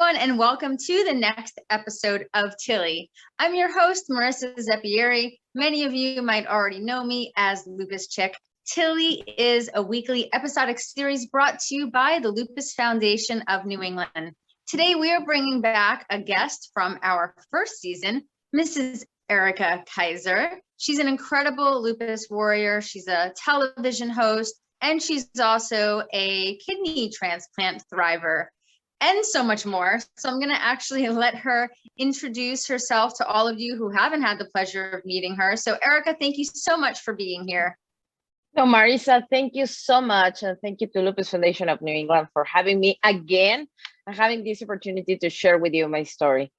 and welcome to the next episode of TILLY. I'm your host, Marissa Zeppieri. Many of you might already know me as Lupus Chick. TILLY is a weekly episodic series brought to you by the Lupus Foundation of New England. Today, we are bringing back a guest from our first season, Mrs. Erika Kaiser. She's an incredible lupus warrior. She's a television host, and she's also a kidney transplant thriver, and so much more. So I'm going to actually let her introduce herself to all of you who haven't had the pleasure of meeting her. So Erika, thank you so much for being here. So Marisa, thank you so much. And thank you to Lupus Foundation of New England for having me again and having this opportunity to share with you my story.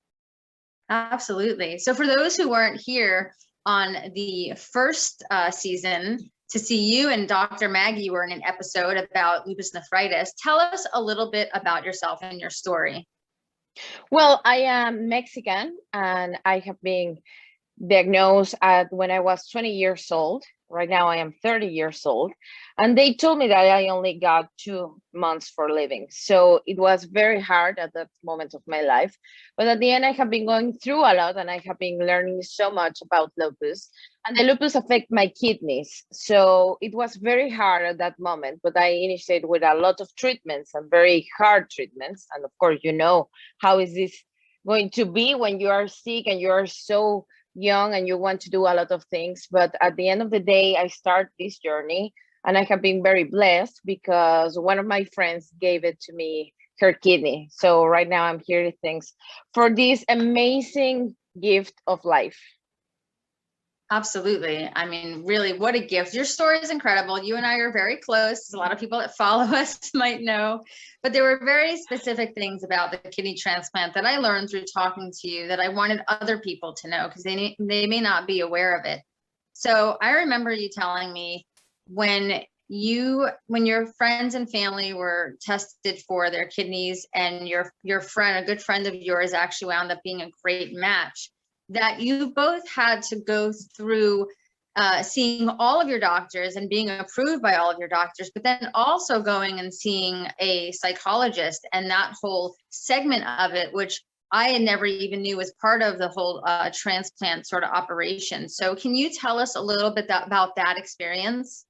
Absolutely. So for those who weren't here on the first season, to see you and Dr. Maggie were in an episode about lupus nephritis. Tell us a little bit about yourself and your story. Well, I am Mexican and I have been diagnosed when I was 20 years old. Right now I am 30 years old. And they told me that I only got 2 months for living. So it was very hard at that moment of my life. But at the end, I have been going through a lot and I have been learning so much about lupus. And the lupus affect my kidneys. So it was very hard at that moment, but I initiated with a lot of treatments and very hard treatments. And of course, you know, how is this going to be when you are sick and you are so young and you want to do a lot of things. But at the end of the day, I start this journey and I have been very blessed because one of my friends gave it to me, her kidney. So right now I'm here, thanks for this amazing gift of life. Absolutely. I mean, really, what a gift. Your story is incredible. You and I are very close. A lot of people that follow us might know, but there were very specific things about the kidney transplant that I learned through talking to you that I wanted other people to know because they may not be aware of it. So I remember you telling me when your friends and family were tested for their kidneys and your friend, a good friend of yours, actually wound up being a great match, that you both had to go through seeing all of your doctors and being approved by all of your doctors, but then also going and seeing a psychologist and that whole segment of it, which I had never even knew was part of the whole transplant sort of operation. So can you tell us a little bit about that experience?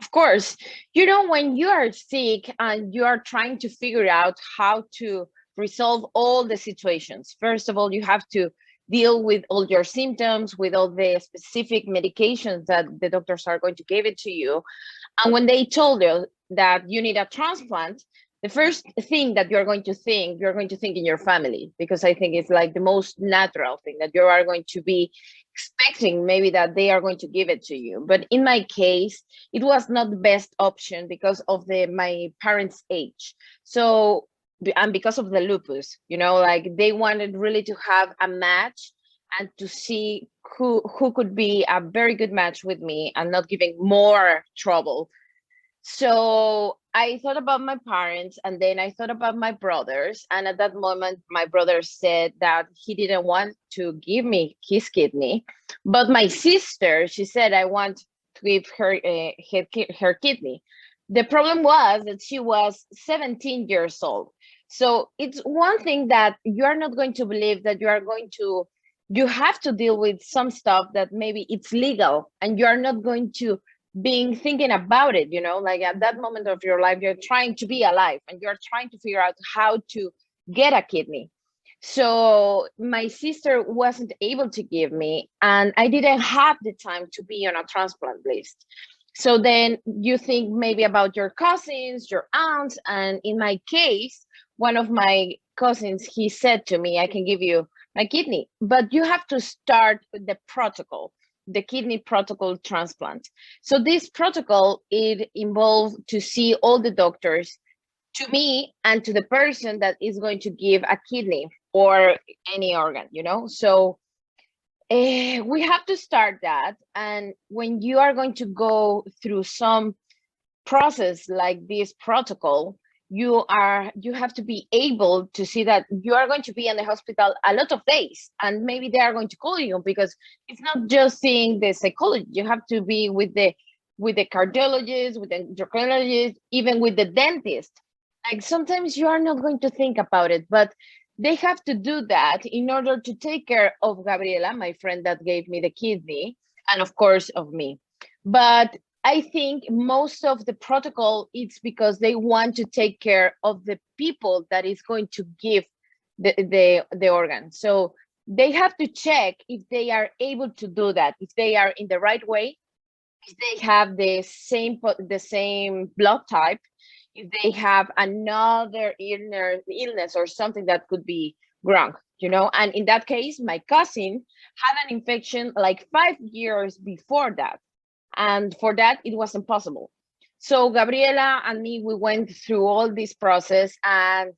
Of course, you know, when you are sick and you are trying to figure out how to resolve all the situations, first of all, you have to deal with all your symptoms, with all the specific medications that the doctors are going to give it to you. And when they told you that you need a transplant, the first thing that you're going to think in your family, because I think it's like the most natural thing that you are going to be expecting maybe that they are going to give it to you. But in my case, it was not the best option because of my parents' age. So, and because of the lupus, you know, like they wanted really to have a match and to see who could be a very good match with me and not giving more trouble. So I thought about my parents and then I thought about my brothers. And at that moment, my brother said that he didn't want to give me his kidney. But my sister, she said, I want to give her her kidney. The problem was that she was 17 years old. So it's one thing that you are not going to believe that you have to deal with some stuff that maybe it's legal and you are not going to being thinking about it, you know, like at that moment of your life, you're trying to be alive and you're trying to figure out how to get a kidney. So my sister wasn't able to give me, and I didn't have the time to be on a transplant list. So then you think maybe about your cousins, your aunts, and in my case, one of my cousins, he said to me, I can give you my kidney, but you have to start with the protocol, the kidney protocol transplant. So this protocol, it involves to see all the doctors, to me and to the person that is going to give a kidney or any organ, you know? So we have to start that. And when you are going to go through some process like this protocol, you have to be able to see that you are going to be in the hospital a lot of days, and maybe they are going to call you because it's not just seeing the psychologist. You have to be with the cardiologist, with the endocrinologist, even with the dentist. Like sometimes you are not going to think about it, but they have to do that in order to take care of Gabriela, my friend that gave me the kidney, and of course of me. But I think most of the protocol it's because they want to take care of the people that is going to give the organ. So they have to check if they are able to do that, if they are in the right way, if they have the same blood type, if they have another illness or something that could be wrong, you know. And in that case, my cousin had an infection like 5 years before that, and for that it was impossible. So Gabriela and me, we went through all this process, and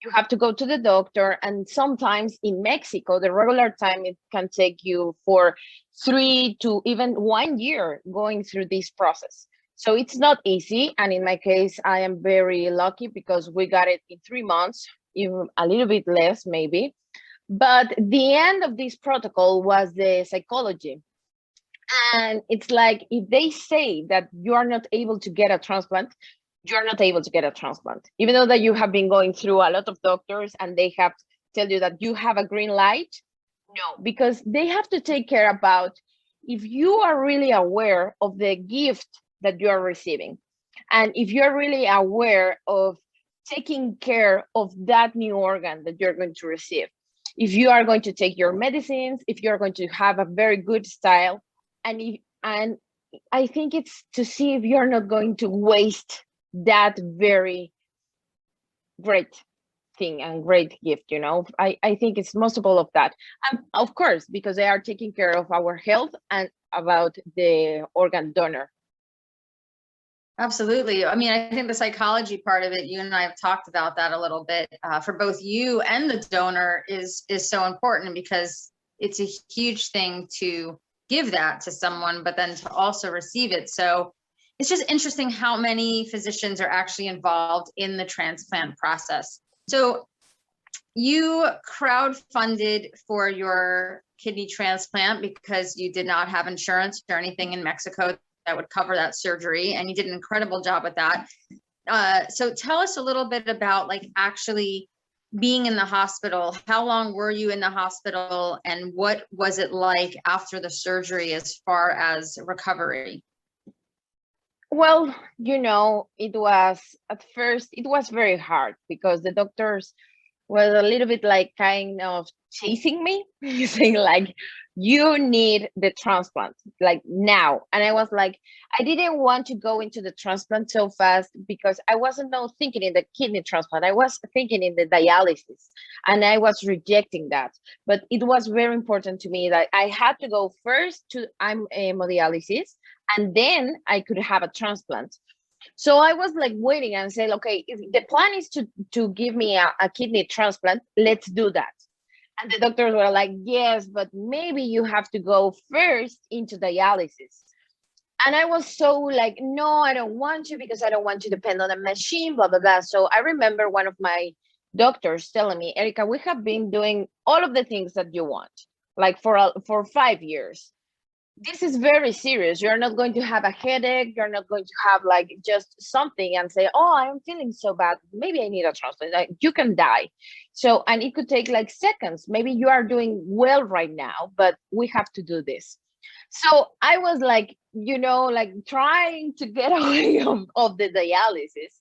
you have to go to the doctor, and sometimes in Mexico the regular time it can take you for 3 to even 1 year going through this process. So it's not easy, and in my case I am very lucky because we got it in 3 months, even a little bit less maybe. But the end of this protocol was the psychology, and it's like if they say that you are not able to get a transplant, you're not able to get a transplant, even though that you have been going through a lot of doctors and they have to tell you that you have a green light. No, because they have to take care about if you are really aware of the gift that you are receiving, and if you're really aware of taking care of that new organ that you're going to receive, if you are going to take your medicines, if you're going to have a very good style, and I think it's to see if you're not going to waste that very great thing and great gift, you know. I think it's most of all of that, and of course because they are taking care of our health and about the organ donor. Absolutely. I mean, I think the psychology part of it, you and I have talked about that a little bit, for both you and the donor is so important, because it's a huge thing to give that to someone, but then to also receive it. So it's just interesting how many physicians are actually involved in the transplant process. So you crowdfunded for your kidney transplant because you did not have insurance or anything in Mexico that would cover that surgery, and you did an incredible job with that. So tell us a little bit about like actually being in the hospital. How long were you in the hospital, and what was it like after the surgery as far as recovery? Well, you know, it was at first it was very hard because the doctors was a little bit like kind of chasing me, saying like, you need the transplant like now. And I was like, I didn't want to go into the transplant so fast because I wasn't now thinking in the kidney transplant. I was thinking in the dialysis, and I was rejecting that. But it was very important to me that I had to go first to hemodialysis, and then I could have a transplant. So I was like waiting and said, okay, if the plan is to give me a kidney transplant, let's do that. And the doctors were like, yes, but maybe you have to go first into dialysis. And I was so like, no, I don't want to, because I don't want to depend on a machine, blah, blah, blah. So I remember one of my doctors telling me, Erika, we have been doing all of the things that you want, like for 5 years. This is very serious. You're not going to have a headache. You're not going to have like just something and say, oh, I'm feeling so bad, maybe I need a transplant. Like, you can die. So, and it could take like seconds. Maybe you are doing well right now, but we have to do this. So I was like, you know, like trying to get away of the dialysis.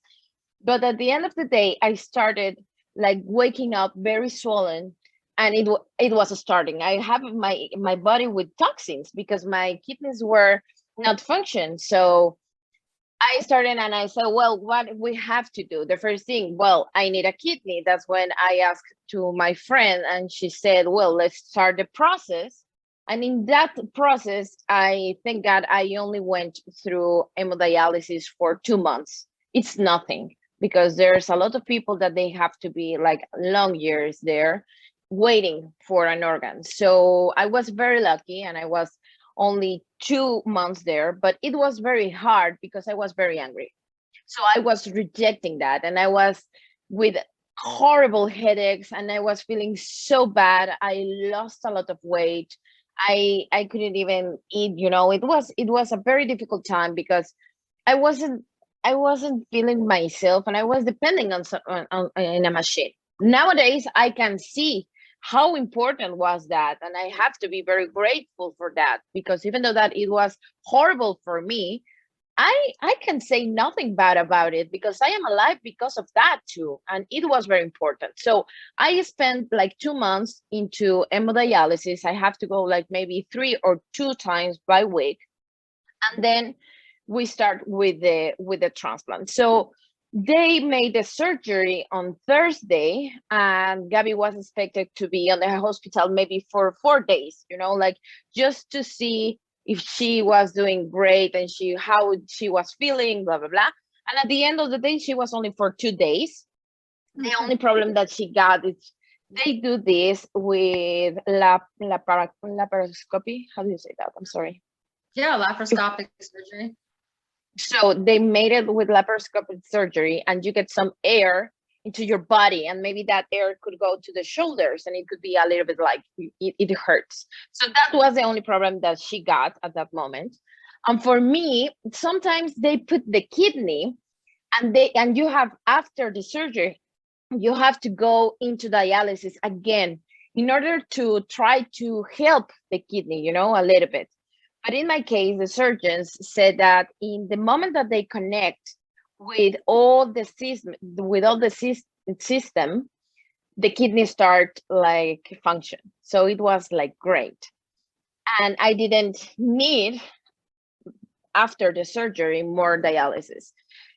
But at the end of the day, I started like waking up very swollen, and it was starting. I have my body with toxins because my kidneys were not function. So I started and I said, well, what we have to do? The first thing, well, I need a kidney. That's when I asked to my friend, and she said, well, let's start the process. And in that process, I thank God I only went through hemodialysis for 2 months. It's nothing, because there's a lot of people that they have to be like long years there waiting for an organ. So I was very lucky, and I was only 2 months there, but it was very hard because I was very angry. So I was rejecting that, and I was with horrible headaches, and I was feeling so bad. I lost a lot of weight. I couldn't even eat, you know. It was a very difficult time because I wasn't I wasn't feeling myself, and I was depending on, in a machine. Nowadays, I can see how important was that, and I have to be very grateful for that, because even though that it was horrible for me, I can say nothing bad about it, because I am alive because of that too, and it was very important. So I spent like 2 months into hemodialysis. I have to go like maybe 3 or 2 times by week, and then we start with the transplant. So they made the surgery on Thursday, and Gabby was expected to be on the hospital maybe for 4 days, like just to see if she was doing great and how she was feeling, blah blah blah. And at the end of the day, she was only for 2 days. The only problem that she got is they do this with laparoscopy. How do you say that? I'm sorry. Yeah, laparoscopic surgery. So they made it with laparoscopic surgery, and you get some air into your body, and maybe that air could go to the shoulders, and it could be a little bit like it hurts. So that was the only problem that she got at that moment. And for me, sometimes they put the kidney, and you have, after the surgery, you have to go into dialysis again in order to try to help the kidney, a little bit. But in my case, the surgeons said that in the moment that they connect with all the system, the kidney start like function. So it was like great. And I didn't need, after the surgery, more dialysis.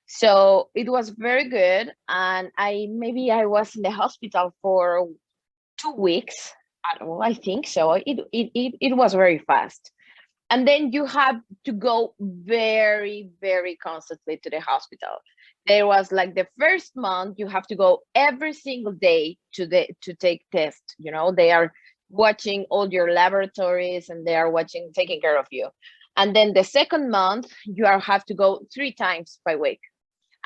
So it was very good. And I was in the hospital for 2 weeks. I don't know, I think so. It was very fast. And then you have to go very, very constantly to the hospital. There was like the first month, you have to go every single day to take tests. They are watching all your laboratories, and they are taking care of you. And then the second month, you have to go 3 times by week.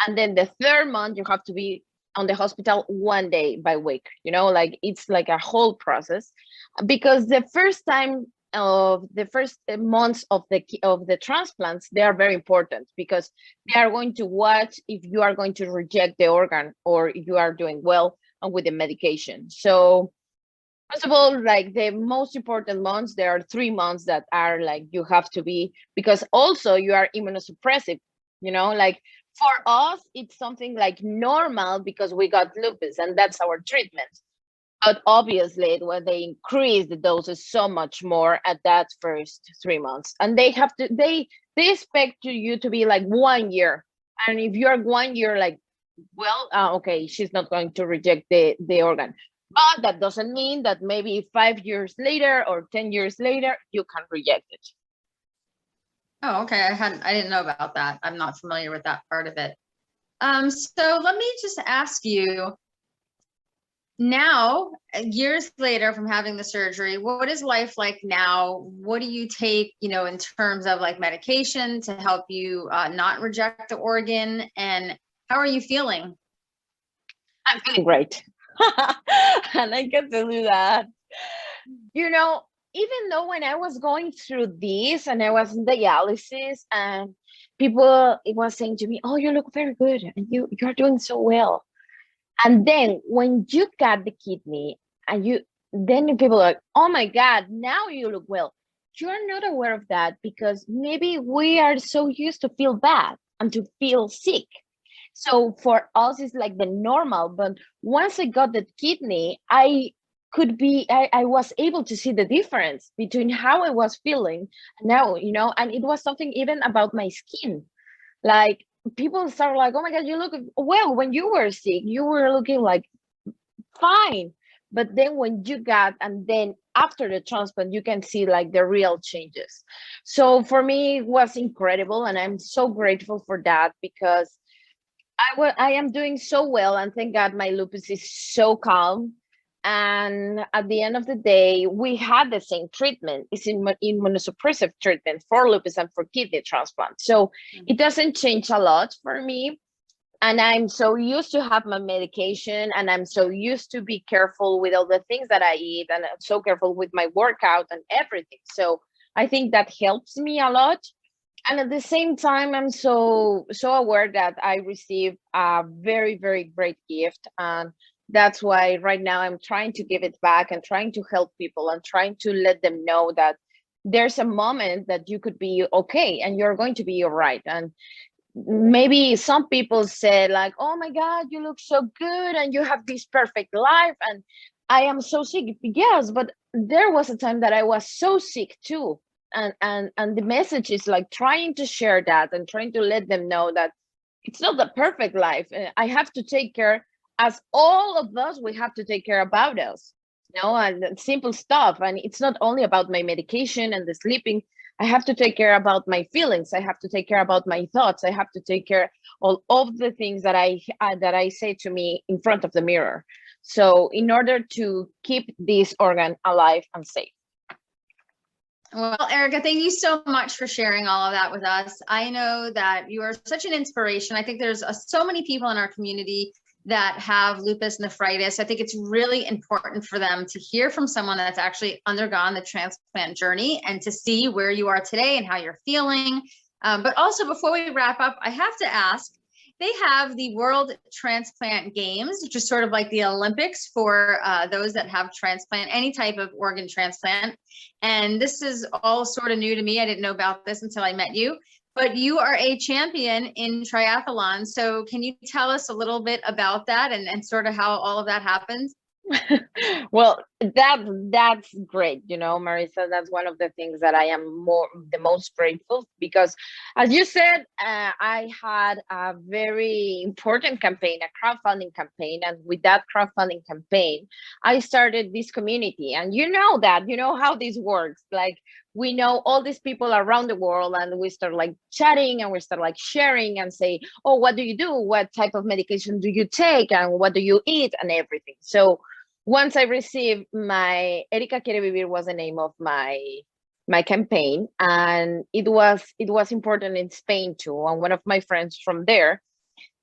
And then the third month, you have to be on the hospital 1 day by week. Like it's like a whole process, because the first months of the transplants, they are very important, because they are going to watch if you are going to reject the organ or if you are doing well with the medication. So first of all, like the most important months, there are 3 months that are like you have to be, because also you are immunosuppressive. Like for us, it's something like normal because we got lupus and that's our treatment. But obviously, when they increase the doses so much more at that first 3 months, and they expect you to be like 1 year. And if you're 1 year, like, well, okay, she's not going to reject the organ. But that doesn't mean that maybe 5 years later or 10 years later, you can reject it. Oh, okay. I didn't know about that. I'm not familiar with that part of it. So let me just ask you, now, years later from having the surgery, what is life like now? What do you take, in terms of like medication to help you not reject the organ? And how are you feeling? I'm feeling great. And I can tell you that, even though when I was going through this and I was in dialysis, and people, it was saying to me, oh, you look very good and you're doing so well. And then when you got the kidney, and then people are like, oh my God, now you look well. You're not aware of that, because maybe we are so used to feel bad and to feel sick. So for us, it's like the normal. But once I got the kidney, I was able to see the difference between how I was feeling now, and it was something even about my skin. Like, people start like, oh my God, you look well. When you were sick, you were looking like fine. But then when you got, and then after the transplant, you can see like the real changes. So for me, it was incredible. And I'm so grateful for that, because I am doing so well. And thank God my lupus is so calm. And at the end of the day, we had the same treatment. It's immunosuppressive treatment for lupus and for kidney transplant. So it doesn't change a lot for me. And I'm so used to have my medication, and I'm so used to be careful with all the things that I eat, and I'm so careful with my workout and everything. So I think that helps me a lot. And at the same time, I'm so aware that I received a very, very great gift. And that's why right now I'm trying to give it back and trying to help people and trying to let them know that there's a moment that you could be okay and you're going to be all right. And maybe some people say like, oh my God, you look so good and you have this perfect life. And I am so sick. Yes, but there was a time that I was so sick too. And the message is like trying to share that and trying to let them know that it's not the perfect life. I have to take care, as all of us, we have to take care about us, and simple stuff. And it's not only about my medication and the sleeping. I have to take care about my feelings. I have to take care about my thoughts. I have to take care all of the things that I say to me in front of the mirror. So in order to keep this organ alive and safe. Well, Erika, thank you so much for sharing all of that with us. I know that you are such an inspiration. I think there's so many people in our community that have lupus nephritis. I think it's really important for them to hear from someone that's actually undergone the transplant journey and to see where you are today and how you're feeling. But also, before we wrap up, I have to ask, they have the World Transplant Games, which is sort of like the Olympics for those that have transplant, any type of organ transplant. And this is all sort of new to me. I didn't know about this until I met you. But you are a champion in triathlon. So can you tell us a little bit about that and sort of how all of that happens? Well, that's great, Marissa. That's one of the things that I am the most grateful, because as you said, I had a very important campaign, a crowdfunding campaign, and with that crowdfunding campaign I started this community. And you know how this works. Like, we know all these people around the world, and we start like chatting and we start like sharing and say, oh, what do you do, what type of medication do you take, and what do you eat, and everything. So once I received my Erika Kaiser was the name of my campaign, and it was important in Spain too. And one of my friends from there,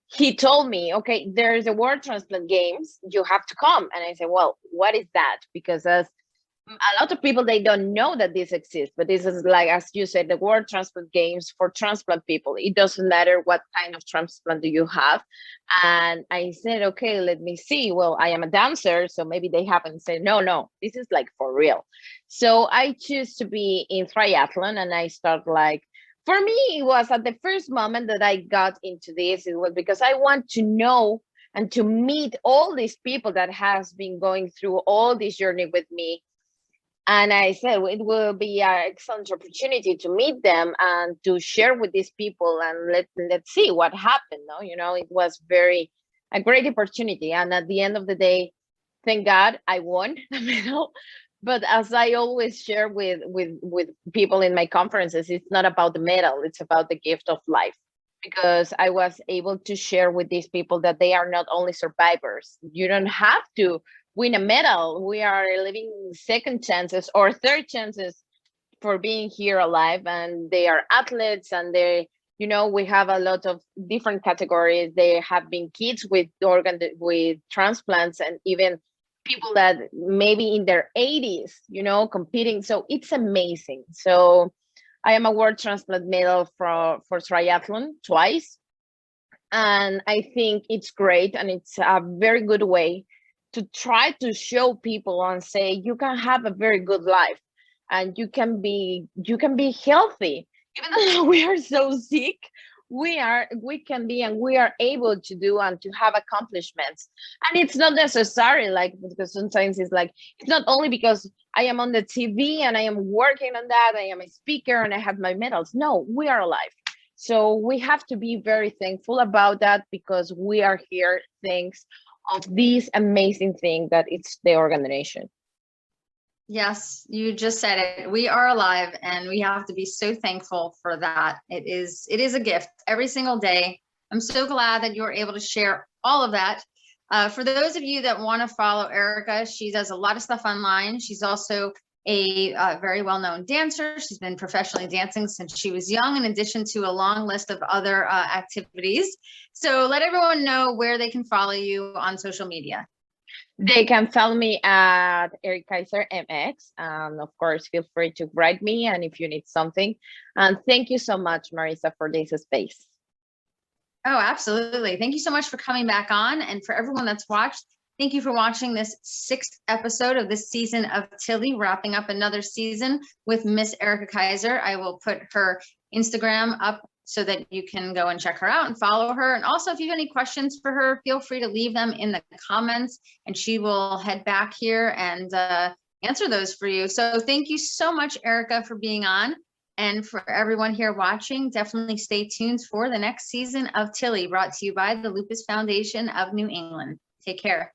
he told me, okay, there's a World Transplant Games, you have to come. And I said, well, what is that? Because as a lot of people, they don't know that this exists, but this is, like, as you said, the World Transplant Games for transplant people. It doesn't matter what kind of transplant do you have. And I said, okay, let me see. Well, I am a dancer, so maybe they haven't said, no, this is like for real. So I choose to be in triathlon, and I start like, for me, it was at the first moment that I got into this, it was because I want to know and to meet all these people that has been going through all this journey with me. And I said, it will be an excellent opportunity to meet them and to share with these people, and let's see what happened. No, it was a great opportunity. And at the end of the day, thank God I won the medal. But as I always share with people in my conferences, it's not about the medal, it's about the gift of life. Because I was able to share with these people that they are not only survivors. You don't have to win a medal. We are living second chances or third chances for being here alive. And they are athletes, and we have a lot of different categories. They have been kids with transplants, and even people that maybe in their 80s, competing. So it's amazing. So I am a World Transplant medal for triathlon twice. And I think it's great, and it's a very good way to try to show people and say, you can have a very good life, and you can be healthy. Even though we are so sick, we can be, and we are able to do and to have accomplishments. And it's not necessary, like, because sometimes it's like, it's not only because I am on the TV and I am working on that, I am a speaker and I have my medals. No, we are alive. So we have to be very thankful about that, because we are here thanks of this amazing thing that it's the organization. Yes, you just said it. We are alive, and we have to be so thankful for that. It is a gift every single day. I'm so glad that you're able to share all of that. For those of you that want to follow Erika, she does a lot of stuff online. She's also a very well-known dancer. She's been professionally dancing since she was young, in addition to a long list of other activities. So let everyone know where they can follow you on social media. They can follow me at Erika Kaiser MX. And of course, feel free to write me and if you need something. And thank you so much, Marisa, for this space. Oh, absolutely. Thank you so much for coming back on. And for everyone that's watched, thank you for watching this 6th episode of this season of TILLY, wrapping up another season with Miss Erika Kaiser. I will put her Instagram up so that you can go and check her out and follow her. And also, if you have any questions for her, feel free to leave them in the comments and she will head back here and answer those for you. So thank you so much, Erika, for being on. And for everyone here watching, definitely stay tuned for the next season of TILLY, brought to you by the Lupus Foundation of New England. Take care.